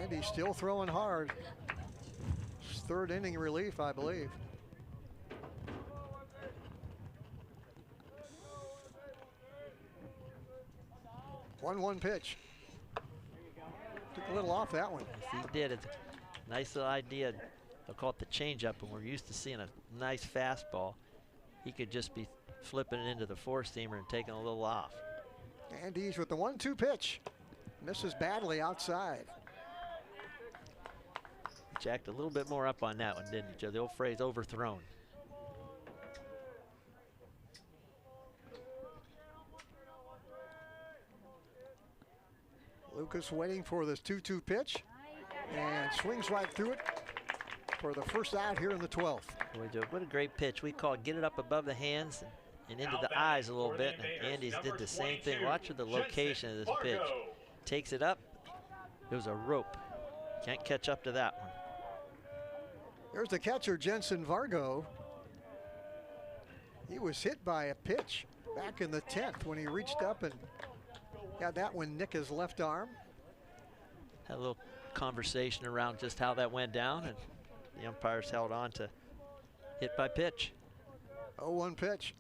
Andy's still throwing hard. It's third inning relief, I believe. One pitch. Took a little off that one. Yes, he did. It's a nice little idea. They'll call it the changeup, and we're used to seeing a nice fastball. He could just be flipping it into the four-seamer and taking a little off. Andy's with the 1-2 pitch. Misses badly outside. Jacked a little bit more up on that one, didn't he, Joe? The old phrase, overthrown. Lucas waiting for this 2-2 pitch and swings right through it for the first out here in the 12th. Boy, Joe, what a great pitch. We call it get it up above the hands and into the eyes a little bit. And Andy's did the same thing. Watch the location of this pitch. Takes it up. It was a rope. Can't catch up to that one. There's the catcher, Jensen Vargo. He was hit by a pitch back in the 10th when he reached up and got that one nick his left arm. Had a little conversation around just how that went down, and the umpires held on to hit by pitch. 0-1 pitch.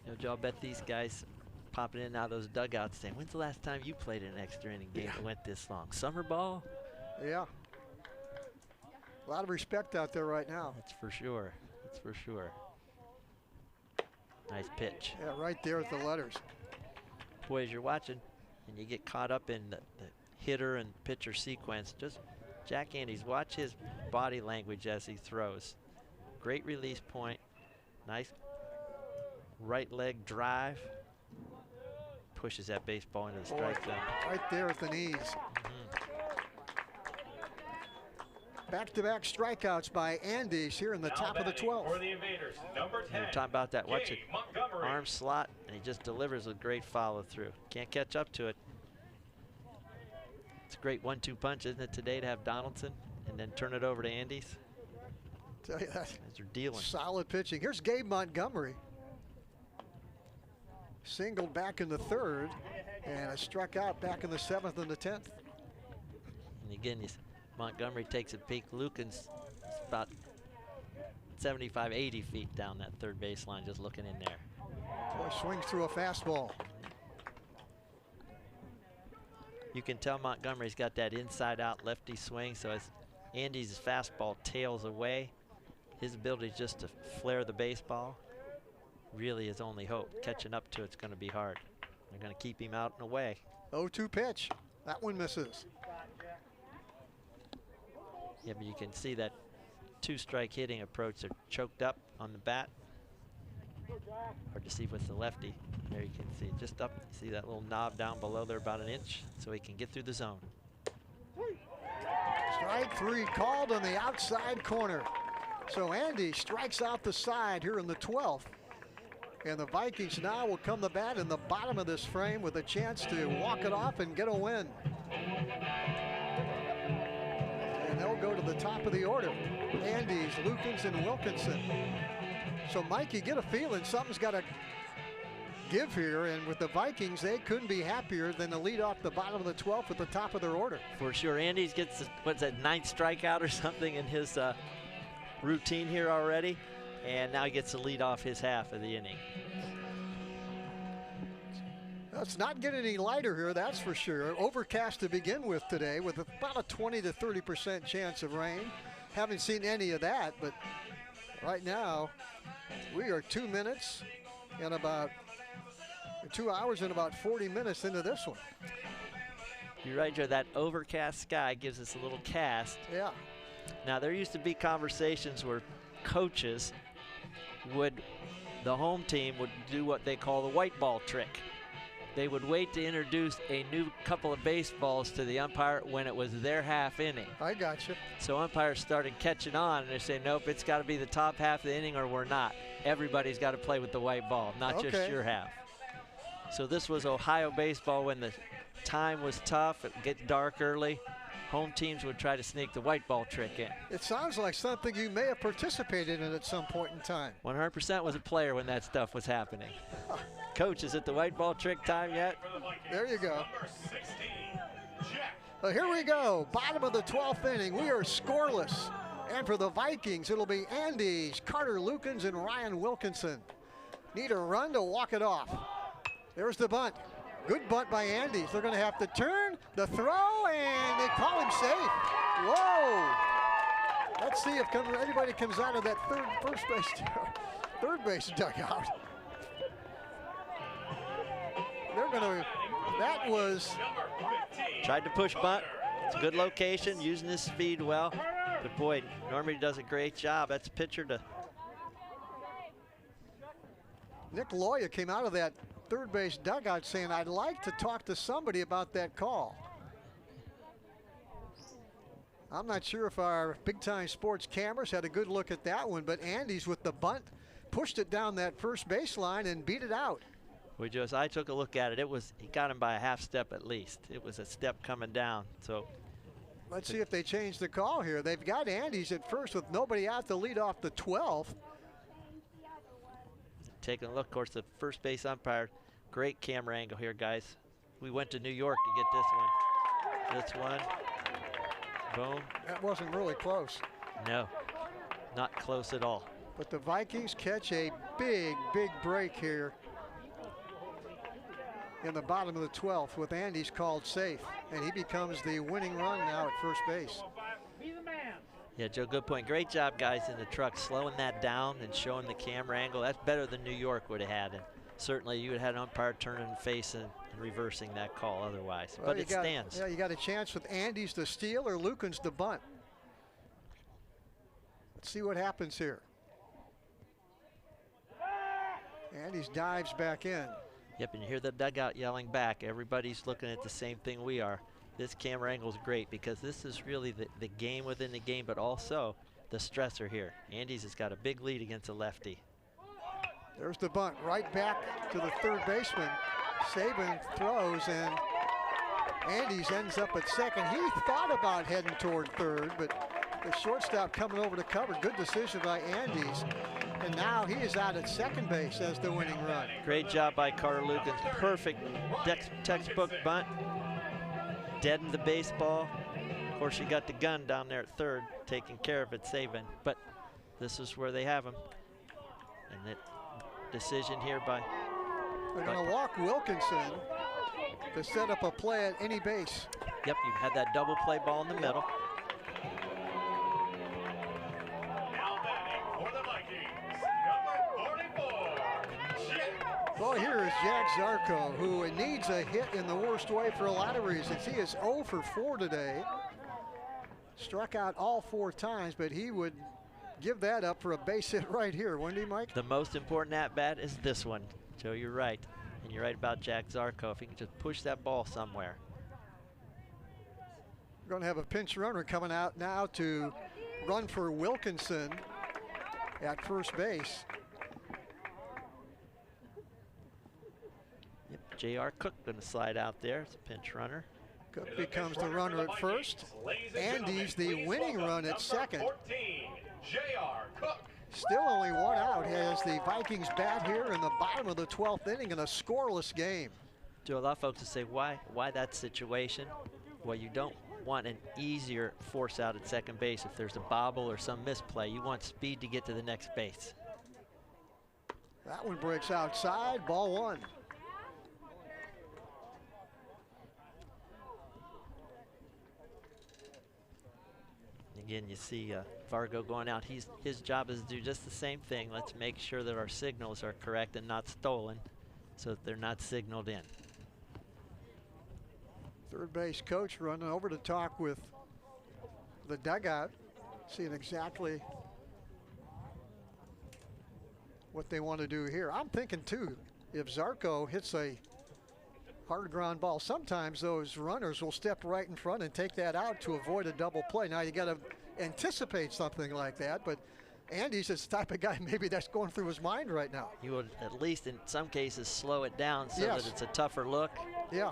You know, Joe, I bet these guys popping in and out of those dugouts saying, when's the last time you played an extra inning game that went this long? Summer ball? Yeah. A lot of respect out there right now. That's for sure. That's for sure. Nice pitch. Yeah, right there at the letters. Boy, as you're watching and you get caught up in the hitter and pitcher sequence, just Jack Andes, watch his body language as he throws. Great release point. Nice right leg drive. Pushes that baseball into the strike zone. Right there at the knees. Back-to-back strikeouts by Andes here in the top of the 12th. For the Invaders, number 10. We're talking about that. Watch it. Montgomery. Arm slot, and he just delivers with great follow-through. Can't catch up to it. It's a great 1-2 punch, isn't it, today to have Donaldson and then turn it over to Andes? Tell you that. As they're dealing. Solid pitching. Here's Gabe Montgomery. Singled back in the 3rd, and a struck out back in the 7th and the 10th. And again, Montgomery takes a peek. Lucan's about 75, 80 feet down that third baseline, just looking in there. Boy, swings through a fastball. You can tell Montgomery's got that inside-out lefty swing, so as Andy's fastball tails away, his ability just to flare the baseball really his only hope. Catching up to it's going to be hard. They're going to keep him out and away. 0-2 pitch. That one misses. Yeah, but you can see that 2-strike hitting approach. They're choked up on the bat. Hard to see with the lefty. There you can see just up. See that little knob down below there, about an inch, so he can get through the zone. Strike 3 called on the outside corner. So Andy strikes out the side here in the 12th. And the Vikings now will come to bat in the bottom of this frame with a chance to walk it off and get a win. And they'll go to the top of the order. Andes, Lukens, and Wilkinson. So, Mike, you get a feeling something's got to give here. And with the Vikings, they couldn't be happier than to lead off the bottom of the 12th at the top of their order. For sure. Andes gets, what's that, 9th strikeout or something in his routine here already. And now he gets to lead off his half of the inning. It's not getting any lighter here, that's for sure. Overcast to begin with today with about a 20 to 30% chance of rain. Haven't seen any of that, but right now we are 2 minutes and about 2 hours and about 40 minutes into this one. You're right, Joe. That overcast sky gives us a little cast. Yeah. Now, there used to be conversations where coaches the home team would do what they call the white ball trick. They would wait to introduce a new couple of baseballs to the umpire when it was their half inning. I got you. So umpires started catching on, and they say, nope, it's got to be the top half of the inning or we're not. Everybody's got to play with the white ball, not just your half. So this was Ohio baseball when the time was tough. It would get dark early. home teams would try to sneak the white ball trick in. It sounds like something you may have participated in at some point in time. 100% was a player when that stuff was happening. Coach, is it the white ball trick time yet? There you go. Well, here we go. Bottom of the 12th inning. We are scoreless. And for the Vikings, it'll be Andes, Carter Lukens, and Ryan Wilkinson. Need a run to walk it off. There's the bunt. Good bunt by Andes. They're going to have to turn the throw, and they call him safe. Whoa! Let's see if anybody comes out of that third base dugout. They're going to. That was. Tried to push bunt. It's a good location, using his speed well. But boy, Normandy does a great job. That's pitcher to. Nick Loya came out of that third base dugout saying, I'd like to talk to somebody about that call. I'm not sure if our big time sports cameras had a good look at that one, but Andes with the bunt pushed it down that first baseline and beat it out. I took a look at it. He got him by a half step at least. It was a step coming down. So let's see if they change the call here. They've got Andes at first with nobody out to lead off the 12th. Taking a look, of course, the first base umpire. Great camera angle here, guys. We went to New York to get this one. This one. Boom. That wasn't really close. No, not close at all. But the Vikings catch a big, big break here in the bottom of the 12th with Andes called safe. And he becomes the winning run now at first base. Yeah, Joe, good point. Great job, guys, in the truck, slowing that down and showing the camera angle. That's better than New York would have had. And certainly you would have had an umpire turning and facing and reversing that call otherwise. Well, but it stands. Yeah, you got a chance with Andes to steal or Lukens to bunt. Let's see what happens here. Andes dives back in. Yep, and you hear the dugout yelling back. Everybody's looking at the same thing we are. This camera angle is great because this is really the game within the game, but also the stressor here. Andes has got a big lead against a lefty. There's the bunt right back to the third baseman. Saban throws, and Andes ends up at second. He thought about heading toward third, but the shortstop coming over to cover. Good decision by Andes. And now he is out at second base as the winning run. Great job by Carter Lukens. Perfect textbook bunt. Deadened the baseball. Of course, you got the gun down there at third, taking care of it, saving. But this is where they have him. And that decision here by. They're going to walk Wilkinson to set up a play at any base. Yep, you've had that double play ball in the middle. Well, here is Jack Zarco, who needs a hit in the worst way for a lot of reasons. He is 0 for 4 today. Struck out all 4 times, but he would give that up for a base hit right here, wouldn't he, Mike? The most important at-bat is this one. Joe, you're right. And you're right about Jack Zarco. If he can just push that ball somewhere. We're going to have a pinch runner coming out now to run for Wilkinson at first base. Yep, J.R. Cook going to slide out there as a pinch runner. Cook becomes the runner at first. Andes the winning run at second. Still only 1 out as the Vikings bat here in the bottom of the 12th inning in a scoreless game. Joe, a lot of folks will say, why that situation? Well, you don't want an easier force out at second base if there's a bobble or some misplay. You want speed to get to the next base. That one breaks outside, ball 1. Again, you see Vargo going out. His job is to do just the same thing. Let's make sure that our signals are correct and not stolen so that they're not signaled in. Third base coach running over to talk with the dugout, seeing exactly what they want to do here. I'm thinking too, if Zarco hits a hard ground ball, sometimes those runners will step right in front and take that out to avoid a double play. Now you got to anticipate something like that, but Andy's the type of guy maybe that's going through his mind right now. You would at least in some cases slow it down so that it's a tougher look. Yeah.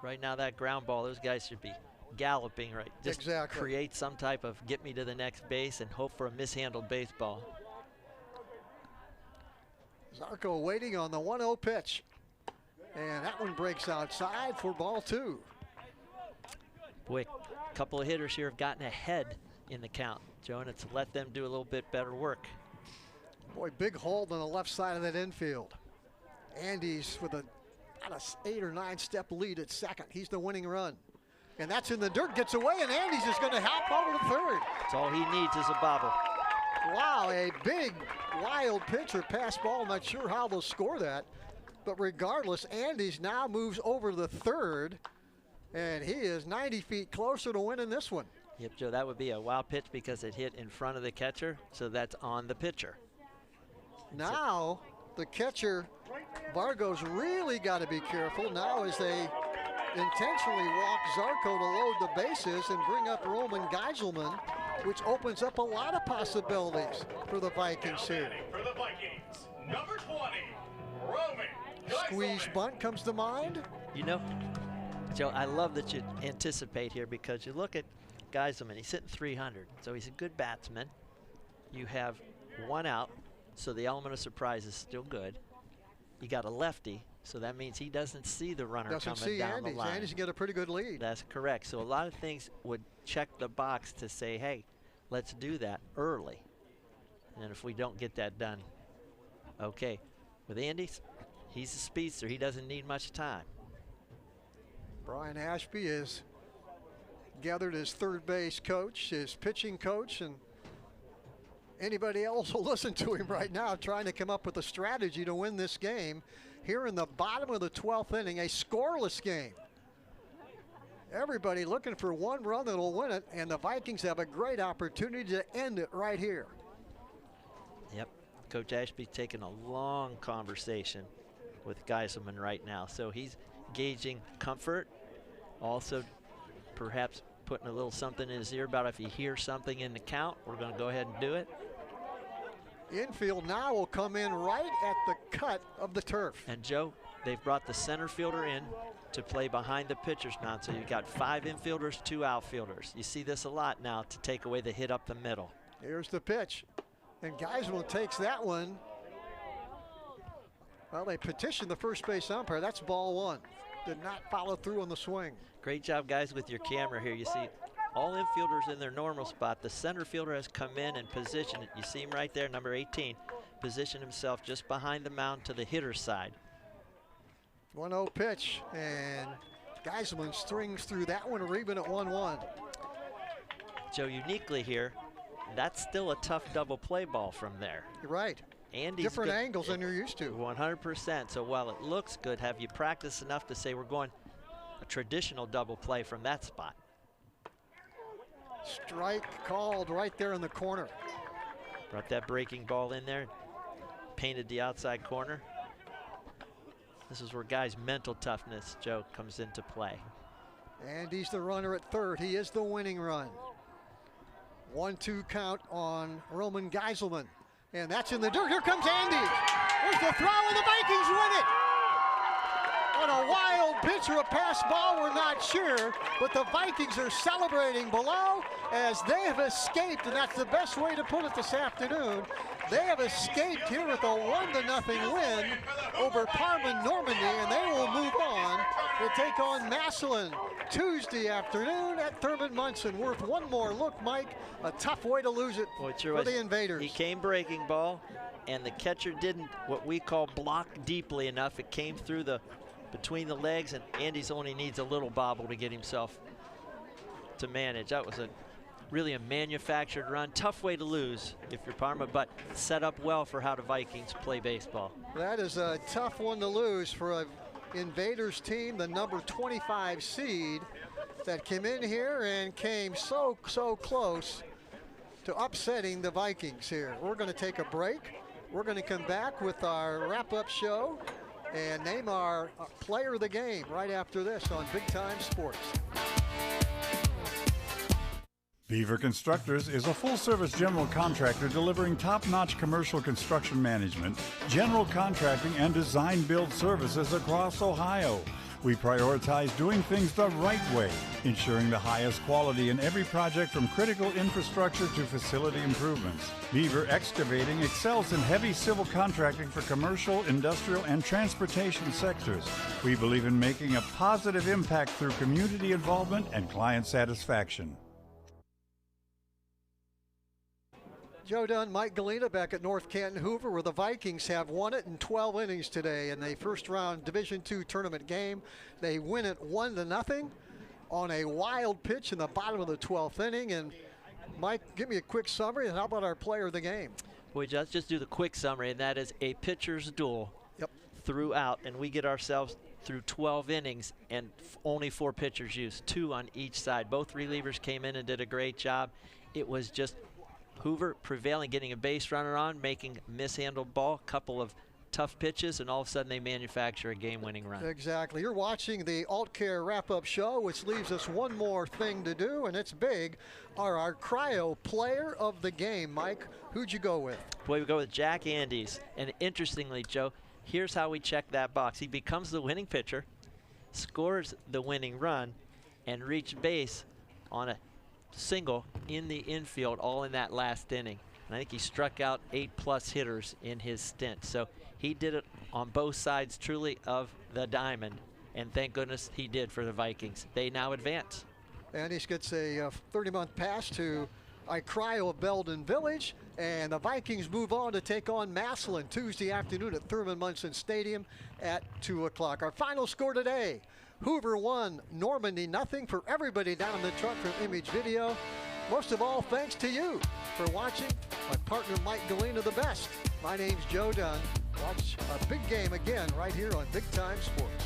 Right now that ground ball, those guys should be galloping, right? Just exactly. create some type of get me to the next base and hope for a mishandled baseball. Zarco waiting on the 1-0 pitch. And that one breaks outside for ball 2. Boy, a couple of hitters here have gotten ahead in the count, Joe, and it's let them do a little bit better work. Boy, big hold on the left side of that infield. Andy's with about an 8 or 9 step lead at second. He's the winning run. And that's in the dirt, gets away, and Andy's just going to hop over to third. That's all he needs is a bobble. Wow, a big, wild pitch or pass ball. Not sure how they'll score that. But regardless, Andy's now moves over to the third, and he is 90 feet closer to winning this one. Yep, Joe, that would be a wild pitch because it hit in front of the catcher, so that's on the pitcher. Now, the catcher, Vargo's really got to be careful now as they intentionally walk Zarco to load the bases and bring up Roman Geiselman, which opens up a lot of possibilities for the Vikings here. For the Vikings, number 20, Roman Geiselman. Squeeze bunt comes to mind. You know, Joe, I love that you anticipate here because you look at Geiselman, he's hitting 300, so he's a good batsman. You have one out, so the element of surprise is still good. You got a lefty, so that means he doesn't see the runner coming down the line. Andy's got a pretty good lead. That's correct. So a lot of things would check the box to say, hey, let's do that early. And if we don't get that done, okay. With Andy, he's a speedster. He doesn't need much time. Brian Ashby has gathered his third base coach, his pitching coach, and anybody else will listen to him right now trying to come up with a strategy to win this game. Here in the bottom of the 12th inning, a scoreless game. Everybody looking for one run that'll win it, and the Vikings have a great opportunity to end it right here. Yep, Coach Ashby taking a long conversation with Geiselman right now. So he's gauging comfort, also perhaps putting a little something in his ear about if he hears something in the count, we're going to go ahead and do it. Infield now will come in right at the cut of the turf. And Joe, they've brought the center fielder in to play behind the pitcher's mound. So you've got 5 infielders, 2 outfielders. You see this a lot now to take away the hit up the middle. Here's the pitch. And Geiselman takes that one. Well, they petitioned the first base umpire. That's ball 1. Did not follow through on the swing. Great job, guys, with your camera here. You see all infielders in their normal spot. The center fielder has come in and positioned it. You see him right there, number 18. Position himself just behind the mound to the hitter's side. 1-0 pitch, and Geiselman strings through that one, even at 1-1. Joe, uniquely here, that's still a tough double play ball from there. You're right. Andy's different angles than you're used to. 100%. So while it looks good, have you practiced enough to say we're going a traditional double play from that spot? Strike called right there in the corner. Brought that breaking ball in there, painted the outside corner. This is where guys' mental toughness, Joe, comes into play. And he's the runner at third. He is the winning run. 1-2 count on Roman Geiselman. And that's in the dirt. Here comes Andy. There's the throw, and the Vikings win it. On a wild pitch or a pass ball, we're not sure, but the Vikings are celebrating below as they have escaped, and that's the best way to put it this afternoon. They have escaped here with a 1-0 win over Parma Normandy, and they will move on to take on Massillon Tuesday afternoon at Thurman Munson. Worth one more look, Mike. A tough way to lose it for the Invaders. He came breaking ball, and the catcher didn't what we call block deeply enough. It came through the between the legs, and Andy's only needs a little bobble to get himself to manage. That was really a manufactured run. Tough way to lose if you're Parma, but set up well for how the Vikings play baseball. That is a tough one to lose for an Invaders team, the number 25 seed that came in here and came so close to upsetting the Vikings here. We're going to take a break. We're going to come back with our wrap-up show and name our player of the game right after this on Big Time Sports. Beaver Constructors is a full-service general contractor delivering top-notch commercial construction management, general contracting, and design-build services across Ohio. We prioritize doing things the right way, ensuring the highest quality in every project from critical infrastructure to facility improvements. Beaver Excavating excels in heavy civil contracting for commercial, industrial, and transportation sectors. We believe in making a positive impact through community involvement and client satisfaction. Joe Dunn, Mike Galena back at North Canton Hoover, where the Vikings have won it in 12 innings today in the first round Division II tournament game. They win it 1-0 on a wild pitch in the bottom of the 12th inning. And Mike, give me a quick summary, and how about our player of the game? Boy, let's just do the quick summary, and that is a pitcher's duel throughout, and we get ourselves through 12 innings and only 4 pitchers used, 2 on each side. Both relievers came in and did a great job. It was just Hoover prevailing, getting a base runner on, making mishandled ball, couple of tough pitches, and all of a sudden they manufacture a game-winning run. Exactly. You're watching the AltCare wrap-up show, which leaves us one more thing to do, and it's big. Our cryo player of the game. Mike, who'd you go with? Boy, we go with Jack Andes. And interestingly, Joe, here's how we check that box. He becomes the winning pitcher, scores the winning run, and reached base on a single in the infield, all in that last inning. And I think he struck out 8+ hitters in his stint. So he did it on both sides truly of the diamond, and thank goodness he did for the Vikings. They now advance. And he gets a 30-month pass to Cryo of Belden Village, and the Vikings move on to take on Massillon Tuesday afternoon at Thurman Munson Stadium at 2 o'clock. Our final score today: Hoover 1, Normandy 0. For everybody down in the truck from Image Video, most of all, thanks to you for watching. My partner Mike Galena, the best. My name's Joe Dunn. Watch a big game again right here on Big Time Sports.